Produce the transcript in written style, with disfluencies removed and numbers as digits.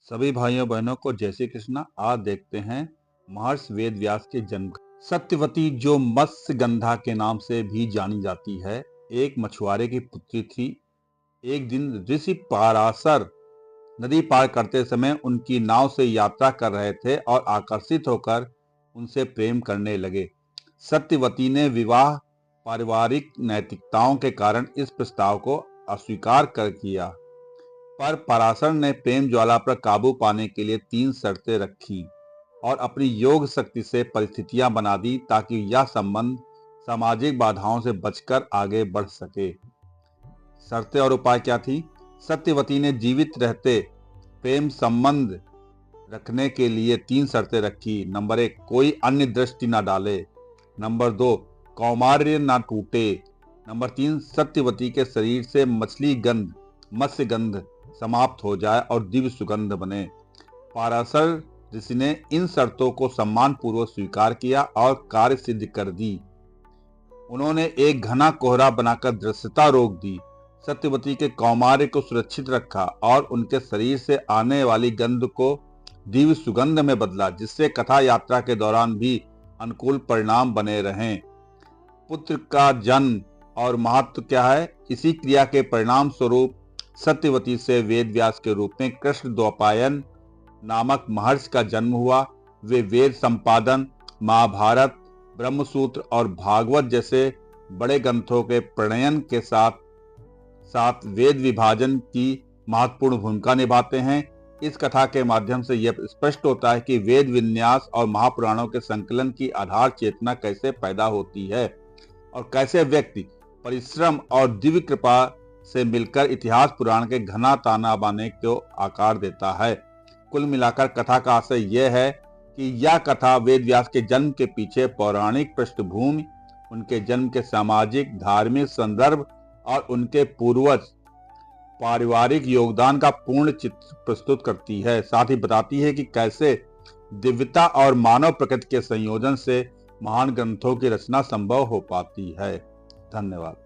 सभी भाइयों बहनों को जय श्री कृष्णा। आज देखते हैं महर्षि वेद व्यास के जन्म का। सत्यवती, जो मत्स्य गंधा के नाम से भी जानी जाती है, एक मछुआरे की पुत्री थी। एक दिन ऋषि पराशर नदी पार करते समय उनकी नाव से यात्रा कर रहे थे और आकर्षित होकर उनसे प्रेम करने लगे। सत्यवती ने विवाह पारिवारिक नैतिकताओं के कारण इस प्रस्ताव को अस्वीकार कर किया, पर पराशर ने प्रेम ज्वाला पर काबू पाने के लिए 3 शर्तें रखी और अपनी योग शक्ति से परिस्थितियां बना दी ताकि यह संबंध सामाजिक बाधाओं से बचकर आगे बढ़ सके। शर्तें और उपाय क्या थी? सत्यवती ने जीवित रहते प्रेम संबंध रखने के लिए 3 शर्तें रखी। नंबर 1, कोई अन्य दृष्टि न डाले। नंबर 2, कौमार्य न टूटे। नंबर 3, सत्यवती के शरीर से मछली गंध, मत्स्य गंध समाप्त हो जाए और दिव्य सुगंध बने। पराशर ऋषि ने इन शर्तों को सम्मान पूर्वक स्वीकार किया और कार्य सिद्ध कर दी। उन्होंने एक घना कोहरा बनाकर दृश्यता रोक दी, सत्यवती के कौमार्य को सुरक्षित रखा और उनके शरीर से आने वाली गंध को दिव्य सुगंध में बदला, जिससे कथा यात्रा के दौरान भी अनुकूल परिणाम बने रहें। पुत्र का जन्म और महत्व क्या है? इसी क्रिया के परिणाम स्वरूप सत्यवती से वेद व्यास के रूप में कृष्ण द्वैपायन नामक महर्षि का जन्म हुआ। वे वेद संपादन, महाभारत, ब्रह्मसूत्र और भागवत जैसे बड़े ग्रंथों के प्रणयन के साथ साथ वेद विभाजन की महत्वपूर्ण भूमिका निभाते हैं। इस कथा के माध्यम से यह स्पष्ट होता है कि वेद विन्यास और महापुराणों के संकलन की आधार चेतना कैसे पैदा होती है और कैसे व्यक्ति परिश्रम और दिव्य कृपा से मिलकर इतिहास पुराण के घना ताना बाने को आकार देता है। कुल मिलाकर कथा का आशय यह है कि यह कथा वेद व्यास के जन्म के पीछे पौराणिक पृष्ठभूमि, उनके जन्म के सामाजिक धार्मिक संदर्भ और उनके पूर्वज पारिवारिक योगदान का पूर्ण चित्र प्रस्तुत करती है। साथ ही बताती है कि कैसे दिव्यता और मानव प्रकृति के संयोजन से महान ग्रंथों की रचना संभव हो पाती है। धन्यवाद।